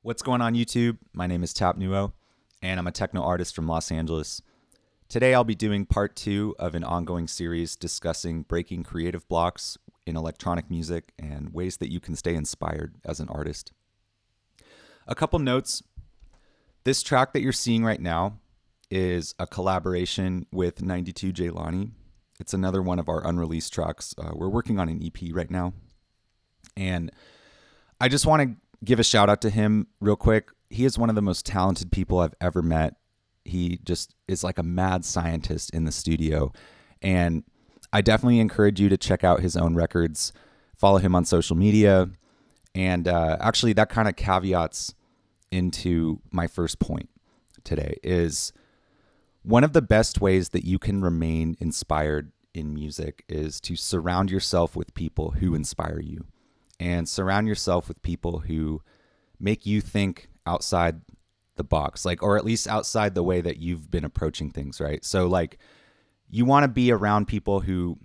What's going on YouTube? My name is Newo, and I'm a techno artist from Los Angeles. Today I'll be doing part 2 of an ongoing series discussing breaking creative blocks in electronic music and ways that you can stay inspired as an artist. A couple notes. This track that you're seeing right now is a collaboration with 92 Jaylani. It's another one of our unreleased tracks. We're working on an EP right now. And I just want to give a shout out to him real quick. He is one of the most talented people I've ever met. He just is like a mad scientist in the studio. And I definitely encourage you to check out his own records, follow him on social media. And actually that kind of caveats into my first point today is one of the best ways that you can remain inspired in music is to surround yourself with people who inspire you and surround yourself with people who make you think outside the box, like, or at least outside the way that you've been approaching things, right? So like you want to be around people who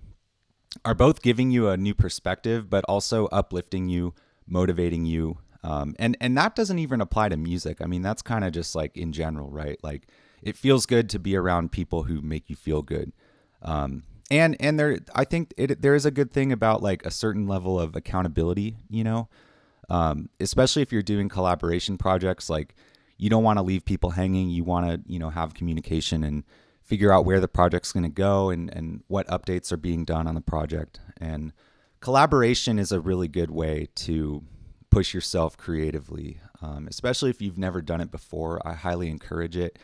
are both giving you a new perspective, but also uplifting you, motivating you. And that doesn't even apply to music. I mean, that's kind of just like in general, right? Like it feels good to be around people who make you feel good. And there, I think there is a good thing about like a certain level of accountability, you know, especially if you're doing collaboration projects. Like you don't want to leave people hanging. You want to, you know, have communication and figure out where the project's going to go and what updates are being done on the project. And collaboration is a really good way to push yourself creatively, especially if you've never done it before. I highly encourage it.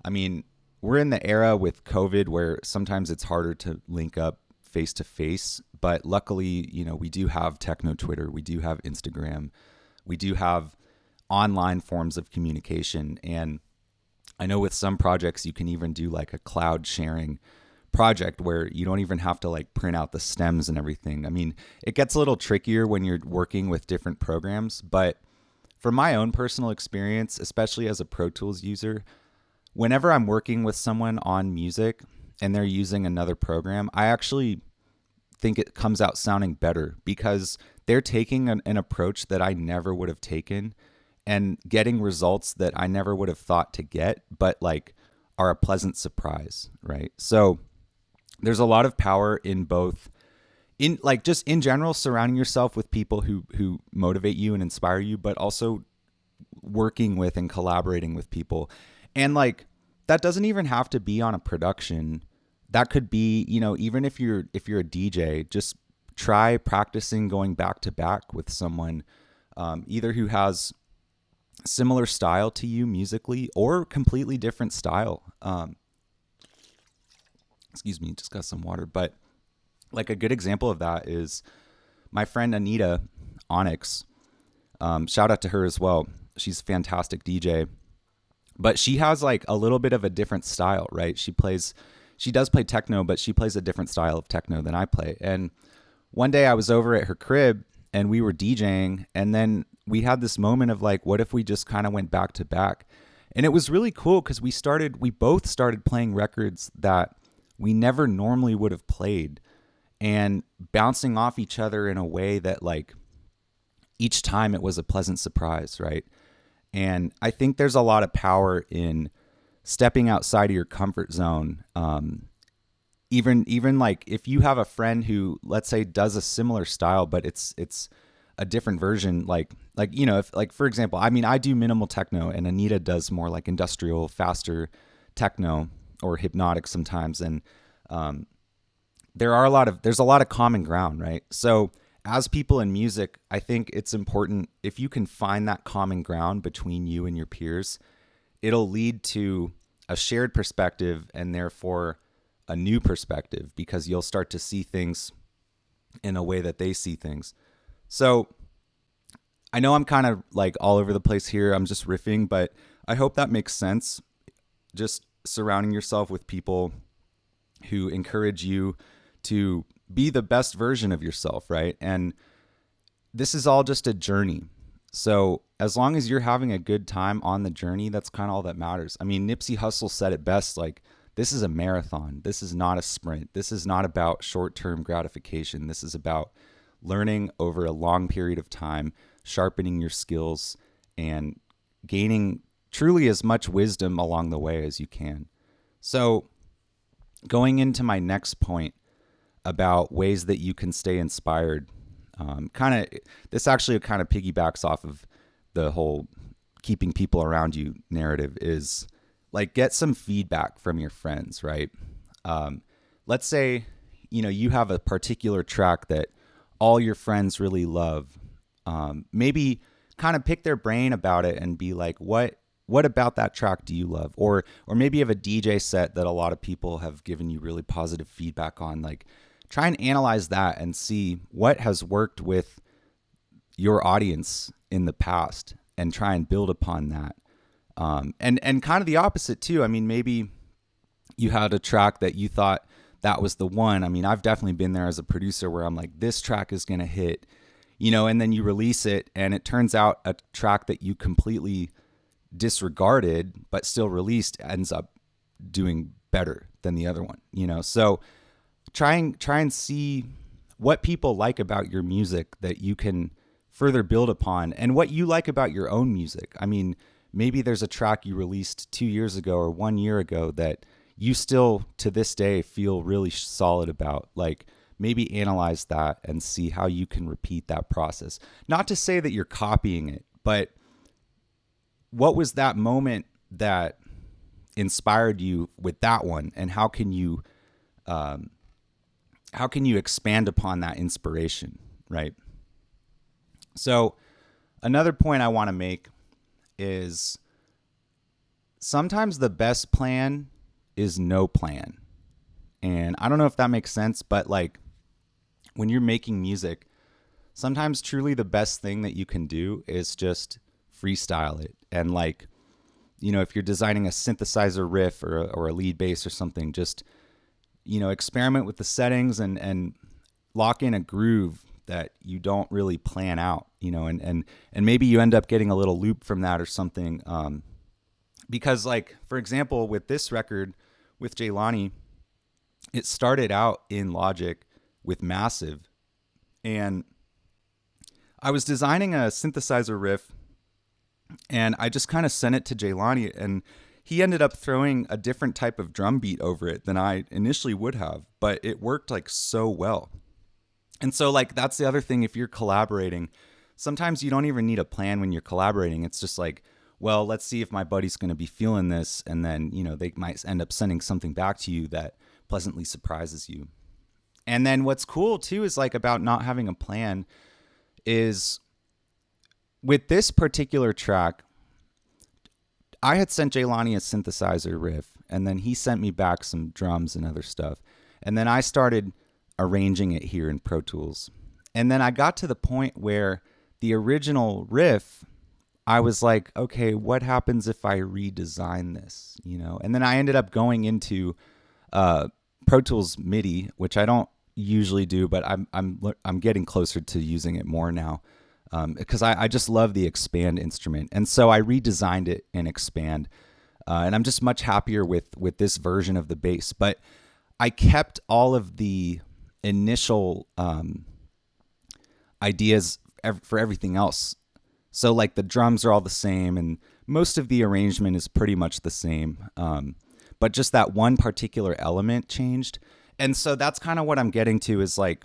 I mean, we're in the era with COVID where sometimes it's harder to link up face to face, but luckily, you know, we do have techno Twitter, we do have Instagram, we do have online forms of communication. And I know with some projects, you can even do like a cloud sharing project where you don't even have to like print out the stems and everything. I mean, it gets a little trickier when you're working with different programs, but from my own personal experience, especially as a Pro Tools user, whenever I'm working with someone on music and they're using another program, I actually think it comes out sounding better because they're taking an approach that I never would have taken and getting results that I never would have thought to get, but like are a pleasant surprise, right? So there's a lot of power in both, in like just in general, surrounding yourself with people who motivate you and inspire you, but also working with and collaborating with people. And like that doesn't even have to be on a production. That could be, you know, even if you're a DJ, just try practicing going back to back with someone, either who has similar style to you musically or completely different style. Excuse me, just got some water. But like a good example of that is my friend Anita Ønyx. Shout out to her as well. She's a fantastic DJ. But she has like a little bit of a different style, right? She does play techno, but she plays a different style of techno than I play. And one day I was over at her crib and we were DJing, and then we had this moment of like, what if we just kind of went back to back? And it was really cool because we both started playing records that we never normally would have played and bouncing off each other in a way that like each time it was a pleasant surprise, right? And I think there's a lot of power in stepping outside of your comfort zone. Even like if you have a friend who, let's say, does a similar style, but it's a different version, like you know, if like for example, I mean, I do minimal techno, and Anita does more like industrial, faster techno or hypnotic sometimes, and there's a lot of common ground, right? So as people in music, I think it's important if you can find that common ground between you and your peers, it'll lead to a shared perspective and therefore a new perspective because you'll start to see things in a way that they see things. So I know I'm kind of like all over the place here. I'm just riffing, but I hope that makes sense. Just surrounding yourself with people who encourage you to be the best version of yourself, right? And this is all just a journey. So as long as you're having a good time on the journey, that's kind of all that matters. I mean, Nipsey Hussle said it best, like, this is a marathon. This is not a sprint. This is not about short-term gratification. This is about learning over a long period of time, sharpening your skills, and gaining truly as much wisdom along the way as you can. So going into my next point about ways that you can stay inspired, this actually kind of piggybacks off of the whole keeping people around you narrative, is like get some feedback from your friends, right? Let's say, you have a particular track that all your friends really love. Maybe kind of pick their brain about it and be like, what about that track do you love? Or maybe you have a DJ set that a lot of people have given you really positive feedback on. Like, try and analyze that and see what has worked with your audience in the past and try and build upon that. And kind of the opposite too. I mean, maybe you had a track that you thought that was the one. I mean, I've definitely been there as a producer where I'm like, this track is going to hit, and then you release it and it turns out a track that you completely disregarded but still released ends up doing better than the other one, So try and see what people like about your music that you can further build upon, and what you like about your own music. I mean, maybe there's a track you released 2 years ago or 1 year ago that you still to this day feel really solid about. Like, maybe analyze that and see how you can repeat that process. Not to say that you're copying it, but what was that moment that inspired you with that one, and how can you expand upon that inspiration, right? So another point I want to make is sometimes the best plan is no plan. And I don't know if that makes sense, but like when you're making music, sometimes truly the best thing that you can do is just freestyle it. And like, if you're designing a synthesizer riff or a lead bass or something, just, experiment with the settings and lock in a groove that you don't really plan out, and maybe you end up getting a little loop from that or something. Because like, for example, with this record with Jaylani, it started out in Logic with Massive, and I was designing a synthesizer riff and I just kind of sent it to Jaylani, and he ended up throwing a different type of drum beat over it than I initially would have, but it worked like so well. And so like, that's the other thing. If you're collaborating, sometimes you don't even need a plan when you're collaborating. It's just like, well, let's see if my buddy's going to be feeling this. And then, they might end up sending something back to you that pleasantly surprises you. And then what's cool too is like about not having a plan is with this particular track, I had sent Jaylani a synthesizer riff, and then he sent me back some drums and other stuff. And then I started arranging it here in Pro Tools. And then I got to the point where the original riff, I was like, okay, what happens if I redesign this? And then I ended up going into Pro Tools MIDI, which I don't usually do, but I'm getting closer to using it more now, because I just love the Expand instrument. And so I redesigned it in Expand, and I'm just much happier with this version of the bass. But I kept all of the initial ideas for everything else. So like the drums are all the same, and most of the arrangement is pretty much the same. But just that one particular element changed. And so that's kind of what I'm getting to is like,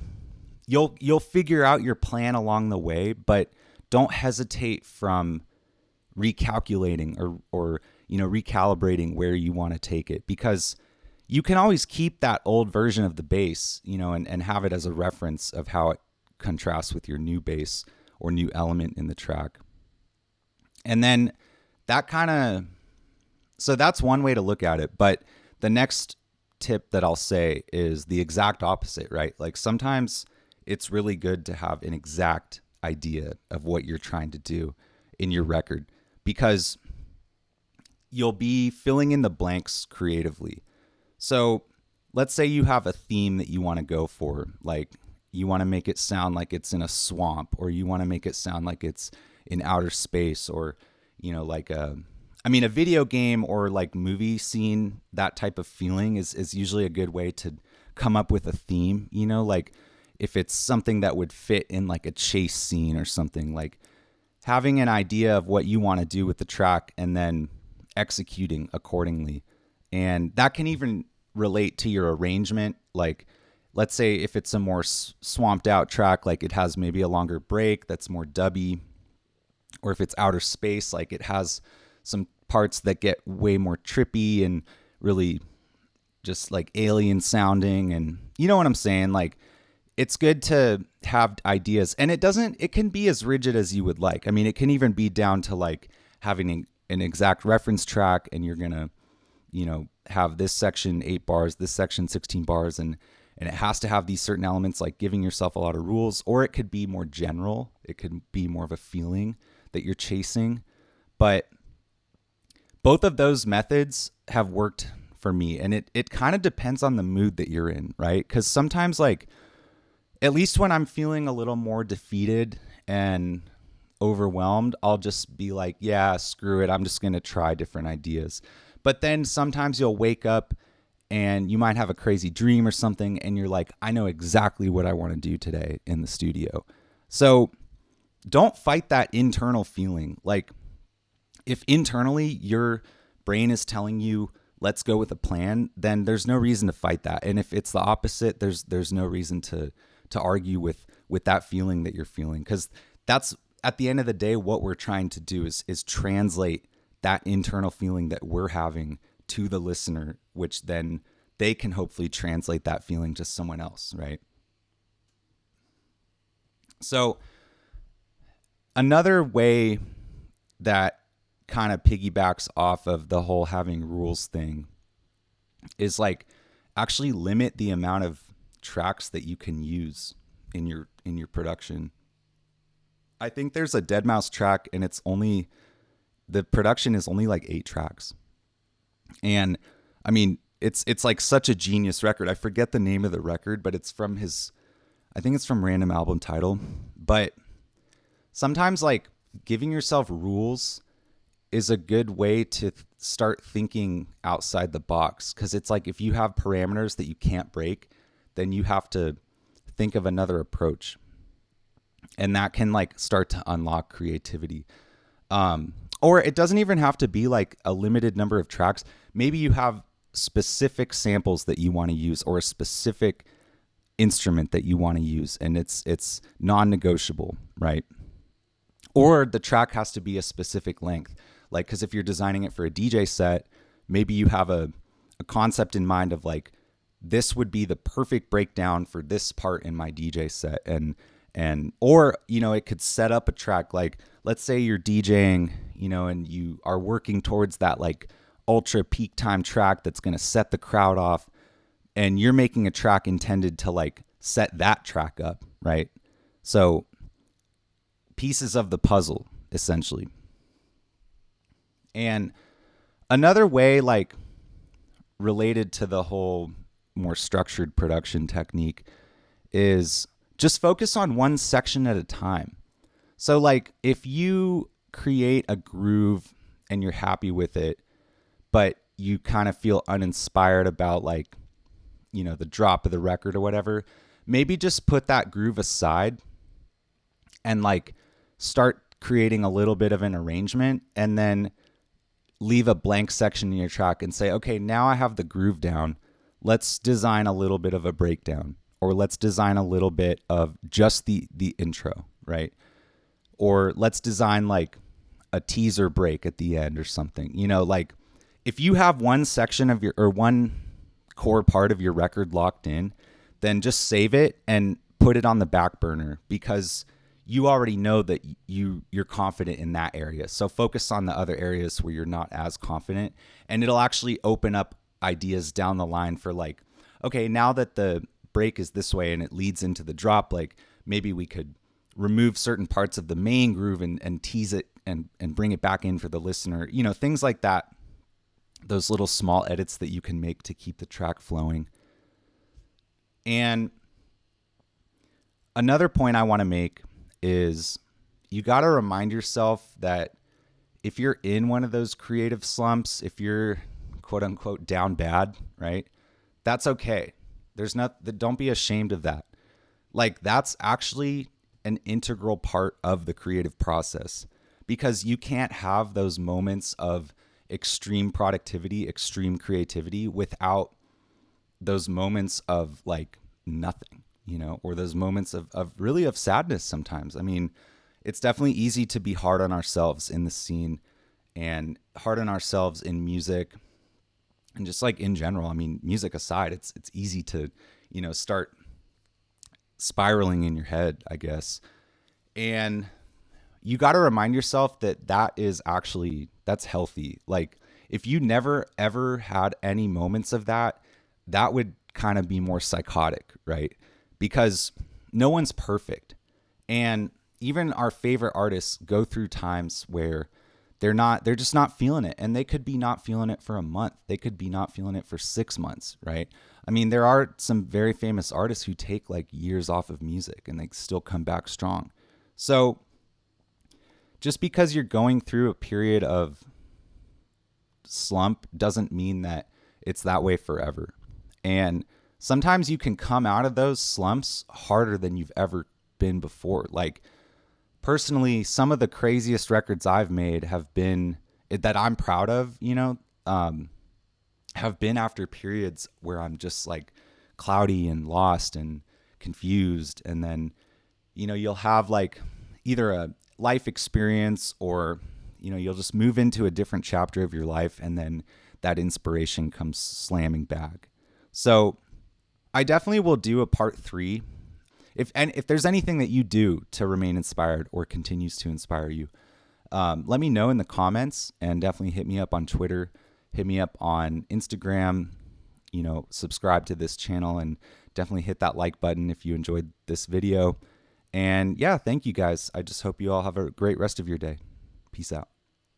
you'll figure out your plan along the way, but don't hesitate from recalculating or recalibrating where you want to take it, because you can always keep that old version of the bass, and have it as a reference of how it contrasts with your new bass or new element in the track. And then so that's one way to look at it. But the next tip that I'll say is the exact opposite, right? Like sometimes it's really good to have an exact idea of what you're trying to do in your record, because you'll be filling in the blanks creatively. So let's say you have a theme that you want to go for, like you want to make it sound like it's in a swamp, or you want to make it sound like it's in outer space, or, like a video game or like movie scene. That type of feeling is usually a good way to come up with a theme, like if it's something that would fit in like a chase scene or something, like having an idea of what you want to do with the track and then executing accordingly. And that can even relate to your arrangement. Like, let's say if it's a more swamped out track, like it has maybe a longer break that's more dubby, or if it's outer space, like it has some parts that get way more trippy and really just like alien sounding. And you know what I'm saying? Like, it's good to have ideas, and it can be as rigid as you would like. I mean, it can even be down to like having an exact reference track, and you're going to, have this section 8 bars, this section 16 bars, and it has to have these certain elements, like giving yourself a lot of rules. Or it could be more general. It could be more of a feeling that you're chasing. But both of those methods have worked for me, and it kind of depends on the mood that you're in, right? Because sometimes, like, at least when I'm feeling a little more defeated and overwhelmed, I'll just be like, yeah, screw it. I'm just going to try different ideas. But then sometimes you'll wake up and you might have a crazy dream or something, and you're like, I know exactly what I want to do today in the studio. So don't fight that internal feeling. Like, if internally your brain is telling you, let's go with a plan, then there's no reason to fight that. And if it's the opposite, there's no reason to argue with that feeling that you're feeling, because that's, at the end of the day, what we're trying to do is translate that internal feeling that we're having to the listener, which then they can hopefully translate that feeling to someone else, right? So another way that kind of piggybacks off of the whole having rules thing is like actually limit the amount of tracks that you can use in your production. I think there's a deadmau5 track, and the production is only like 8 tracks. And I mean, it's like such a genius record. I forget the name of the record, but it's from I think it's from Random Album Title. But sometimes, like, giving yourself rules is a good way to start thinking outside the box. Because it's like, if you have parameters that you can't break, then you have to think of another approach. And that can like start to unlock creativity. Or it doesn't even have to be like a limited number of tracks. Maybe you have specific samples that you want to use, or a specific instrument that you want to use, and it's non-negotiable, right? Or the track has to be a specific length. Like, because if you're designing it for a DJ set, maybe you have a concept in mind of like, this would be the perfect breakdown for this part in my DJ set. Or, it could set up a track. Like, let's say you're DJing, and you are working towards that like ultra peak time track that's going to set the crowd off, and you're making a track intended to like set that track up, right? So pieces of the puzzle, essentially. And another way, like, related to the whole more structured production technique, is just focus on one section at a time. So like, if you create a groove and you're happy with it, but you kind of feel uninspired about like, the drop of the record or whatever, maybe just put that groove aside and like start creating a little bit of an arrangement, and then leave a blank section in your track and say, okay, now I have the groove down. Let's design a little bit of a breakdown, or let's design a little bit of just the intro, right? Or let's design like a teaser break at the end or something. Like, if you have one section of one core part of your record locked in, then just save it and put it on the back burner, because you already know that you're confident in that area. So focus on the other areas where you're not as confident, and it'll actually open up ideas down the line for like, okay, now that the break is this way and it leads into the drop, like maybe we could remove certain parts of the main groove and tease it and bring it back in for the listener, things like that. Those little small edits that you can make to keep the track flowing. And another point I want to make is you got to remind yourself that if you're in one of those creative slumps, if you're quote unquote down bad, right? That's okay. Don't be ashamed of that. Like, that's actually an integral part of the creative process, because you can't have those moments of extreme productivity, extreme creativity without those moments of like nothing, or those moments of really of sadness sometimes. I mean, it's definitely easy to be hard on ourselves in the scene and hard on ourselves in music and just like in general. I mean, music aside, it's easy to, start spiraling in your head, I guess. And you got to remind yourself that that's healthy. Like if you never ever had any moments of that, that would kind of be more psychotic, right? Because no one's perfect. And even our favorite artists go through times where they're just not feeling it. And they could be not feeling it for a month. They could be not feeling it for 6 months, right? I mean, there are some very famous artists who take like years off of music and they still come back strong. So just because you're going through a period of slump doesn't mean that it's that way forever. And sometimes you can come out of those slumps harder than you've ever been before. Like personally, some of the craziest records I've made have been that I'm proud of, have been after periods where I'm just like cloudy and lost and confused. And then, you'll have like either a life experience or, you'll just move into a different chapter of your life. And then that inspiration comes slamming back. So I definitely will do a part 3. If there's anything that you do to remain inspired or continues to inspire you, let me know in the comments, and definitely hit me up on Twitter, hit me up on Instagram, subscribe to this channel, and definitely hit that like button if you enjoyed this video. And yeah, thank you guys. I just hope you all have a great rest of your day. Peace out.